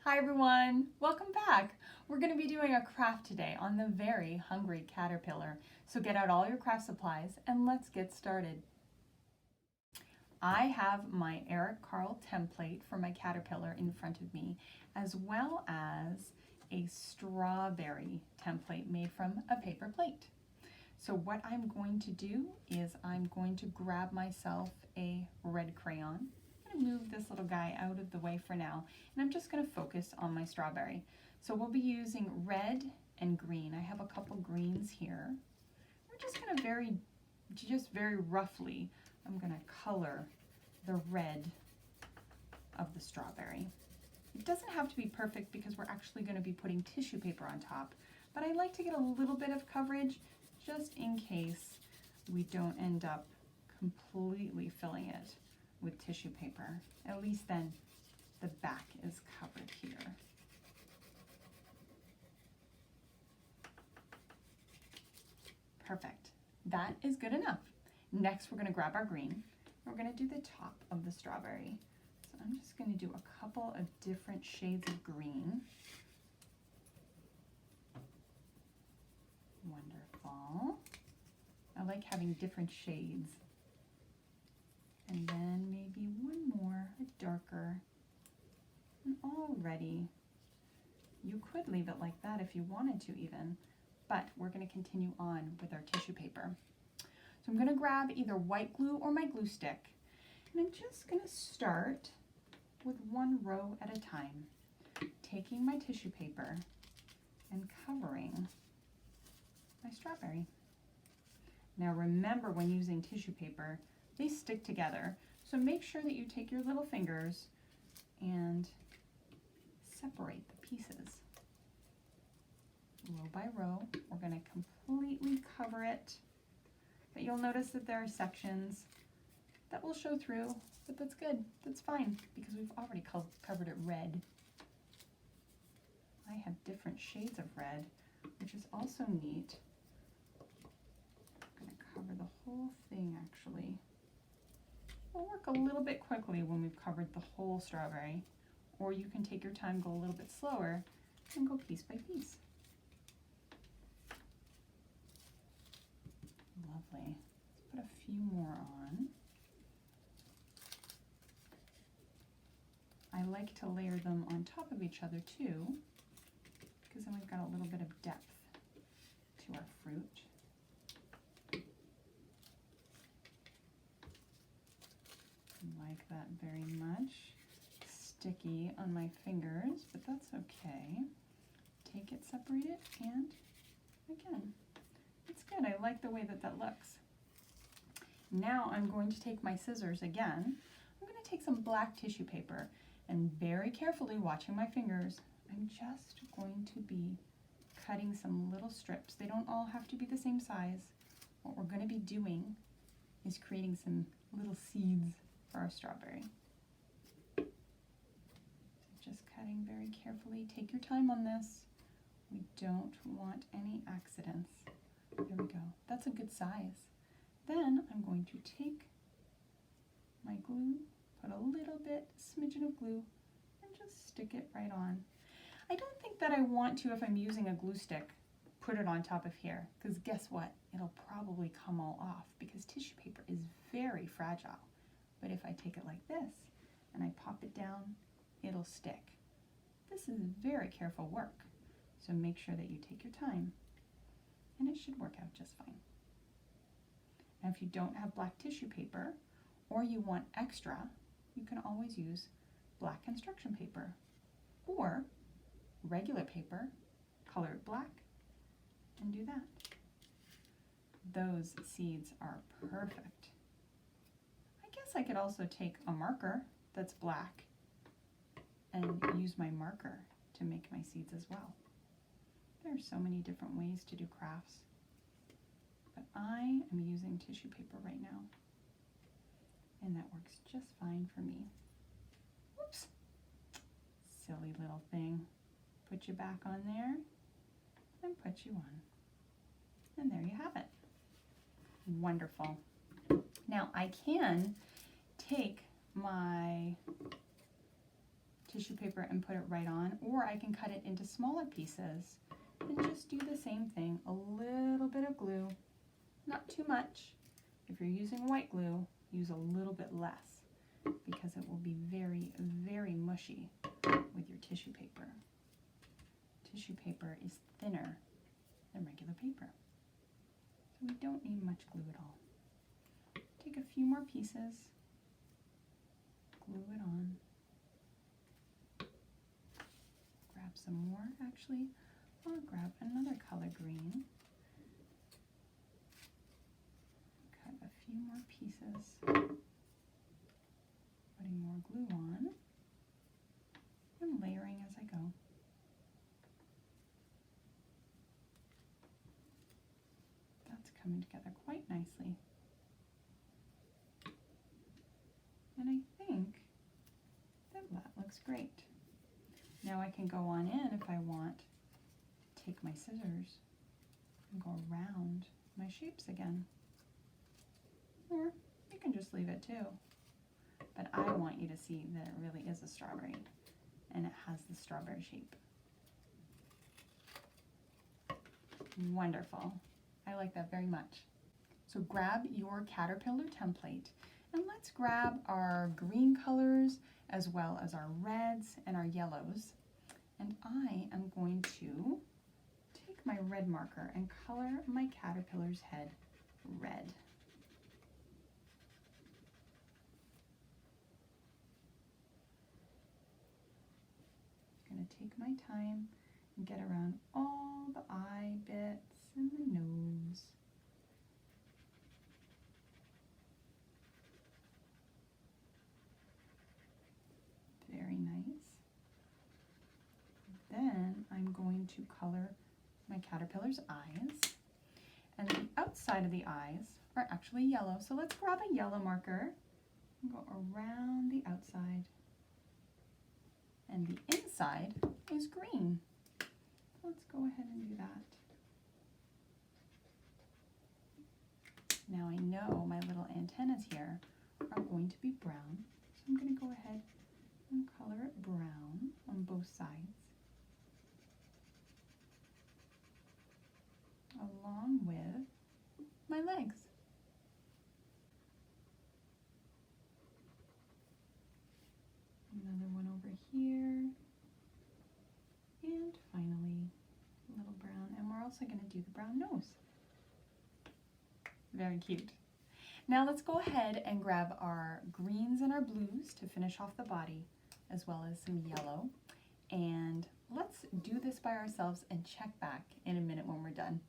Hi everyone, welcome back. We're going to be doing a craft today on the very hungry caterpillar. So get out all your craft supplies and let's get started. I have my Eric Carle template for my caterpillar in front of me, as well as a strawberry template made from a paper plate. So what I'm going to do is I'm going to grab myself a red crayon. I'm going to move this little guy out of the way for now, and I'm just going to focus on my strawberry. So we'll be using red and green. I have a couple greens here. We're just going to very roughly, I'm going to color the red of the strawberry. It doesn't have to be perfect because we're actually going to be putting tissue paper on top, but I like to get a little bit of coverage just in case we don't end up completely filling it with tissue paper. At least then the back is covered here. Perfect. That is good enough. Next, we're going to grab our green. We're going to do the top of the strawberry. So I'm just going to do a couple of different shades of green. Wonderful. I like having different shades. And then maybe one more, a darker. And already, you could leave it like that if you wanted to even, but we're going to continue on with our tissue paper. So I'm going to grab either white glue or my glue stick, and I'm just going to start with one row at a time, taking my tissue paper and covering my strawberry. Now remember, when using tissue paper, they stick together, so make sure that you take your little fingers and separate the pieces. Row by row, we're going to completely cover it, but you'll notice that there are sections that will show through, but that's good, that's fine, because we've already covered it red. I have different shades of red, which is also neat. I'm going to cover the whole thing actually. We'll work a little bit quickly when we've covered the whole strawberry, or you can take your time, go a little bit slower, and go piece by piece. Lovely. Let's put a few more on. I like to layer them on top of each other too, because then we've got a little bit of depth to our fruit. Like that very much. Sticky on my fingers, but that's okay. Take it, separate it, and again, it's good. I like the way that that looks. Now I'm going to take my scissors again. I'm going to take some black tissue paper, and very carefully, watching my fingers, I'm just going to be cutting some little strips. They don't all have to be the same size. What we're going to be doing is creating some little seeds for our strawberry. Just cutting very carefully. Take your time on this. We don't want any accidents. There we go. That's a good size. Then I'm going to take my glue, put a little bit, smidgen of glue, and just stick it right on. I don't think that I want to, if I'm using a glue stick, put it on top of here, because guess what? It'll probably come all off because tissue paper is very fragile. But if I take it like this and I pop it down, it'll stick. This is very careful work, so make sure that you take your time, and it should work out just fine. Now if you don't have black tissue paper, or you want extra, you can always use black construction paper, or regular paper, color it black, and do that. Those seeds are perfect. I guess I could also take a marker that's black and use my marker to make my seeds as well. There are so many different ways to do crafts, but I am using tissue paper right now, and that works just fine for me. Whoops, silly little thing. Put you back on there and put you on, and there you have it. Wonderful. Now I can take my tissue paper and put it right on, or I can cut it into smaller pieces and just do the same thing. A little bit of glue, not too much. If you're using white glue, use a little bit less because it will be very, very mushy with your tissue paper. Tissue paper is thinner than regular paper, so we don't need much glue at all. Take a few more pieces, glue it on. Grab some more, actually. I'll grab another color green. Cut a few more pieces. Putting more glue on. And layering as I go. That's coming together quite nicely. And I think that looks great. Now I can go on in if I want. Take my scissors and go around my shapes again. Or you can just leave it too. But I want you to see that it really is a strawberry and it has the strawberry shape. Wonderful. I like that very much. So grab your caterpillar template and let's grab our green colors as well as our reds and our yellows. And I am going to take my red marker and color my caterpillar's head red. I'm going to take my time and get around all the eye bits and the nose. Very nice. Then I'm going to color my caterpillar's eyes. And the outside of the eyes are actually yellow. So let's grab a yellow marker and go around the outside. And the inside is green. Let's go ahead and do that. Now I know my little antennas here are going to be brown. So I'm going to go ahead and color it brown on both sides, along with my legs. Another one over here, and finally a little brown, and we're also going to do the brown nose. Very cute. Now let's go ahead and grab our greens and our blues to finish off the body, as well as some yellow. And let's do this by ourselves and check back in a minute when we're done.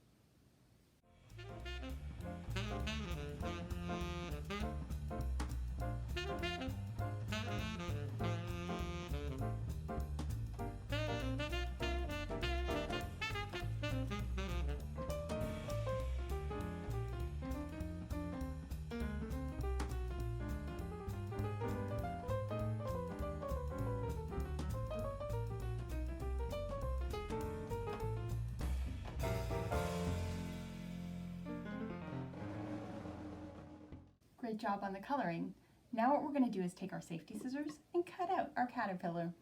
Great job on the coloring. Now what we're going to do is take our safety scissors and cut out our caterpillar.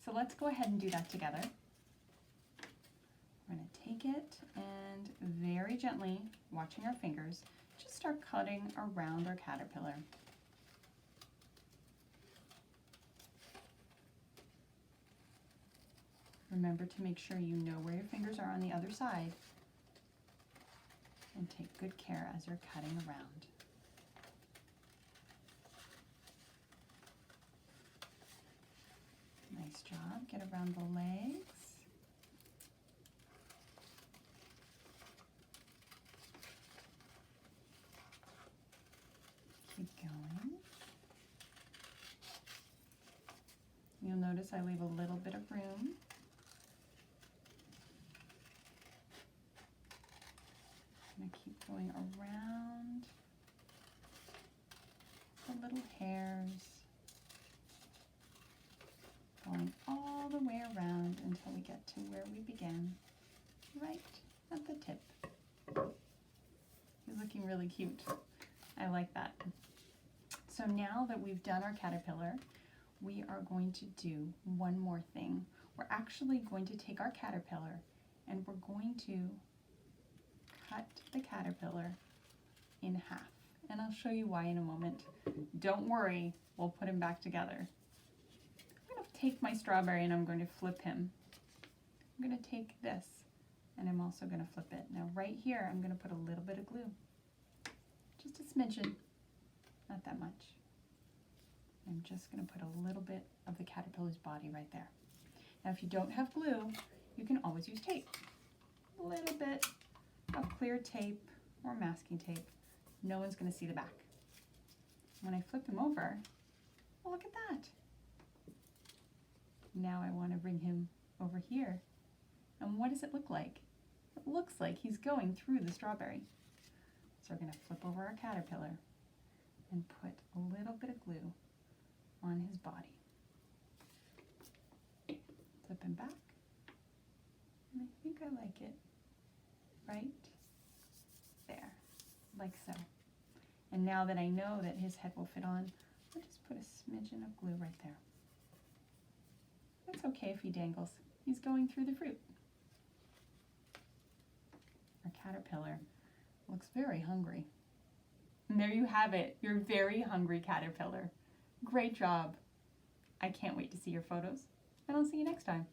So let's go ahead and do that together. We're going to take it and very gently, watching our fingers, just start cutting around our caterpillar. Remember to make sure you know where your fingers are on the other side, and take good care as you're cutting around. Nice job. Get around the legs. Keep going. You'll notice I leave a little bit of room. I'm going to keep going around the little hairs, going all the way around until we get to where we began, right at the tip. He's looking really cute. I like that. So now that we've done our caterpillar, we are going to do one more thing. We're actually going to take our caterpillar and we're going to cut the caterpillar in half. And I'll show you why in a moment. Don't worry, we'll put him back together. I'm going to take my strawberry and I'm going to flip him. I'm going to take this and I'm also going to flip it. Now right here I'm going to put a little bit of glue. Just a smidgen, not that much. I'm just going to put a little bit of the caterpillar's body right there. Now if you don't have glue, you can always use tape. A little bit of clear tape or masking tape. No one's going to see the back. When I flip him over, oh, look at that. Now I want to bring him over here. And what does it look like? It looks like he's going through the strawberry. So we're going to flip over our caterpillar and put a little bit of glue on his body. Flip him back. And I think I like it right there, like so. And now that I know that his head will fit on, I'll just put a smidgen of glue right there. It's okay if he dangles. He's going through the fruit. Our caterpillar looks very hungry. And there you have it, your very hungry caterpillar. Great job. I can't wait to see your photos, and I'll see you next time.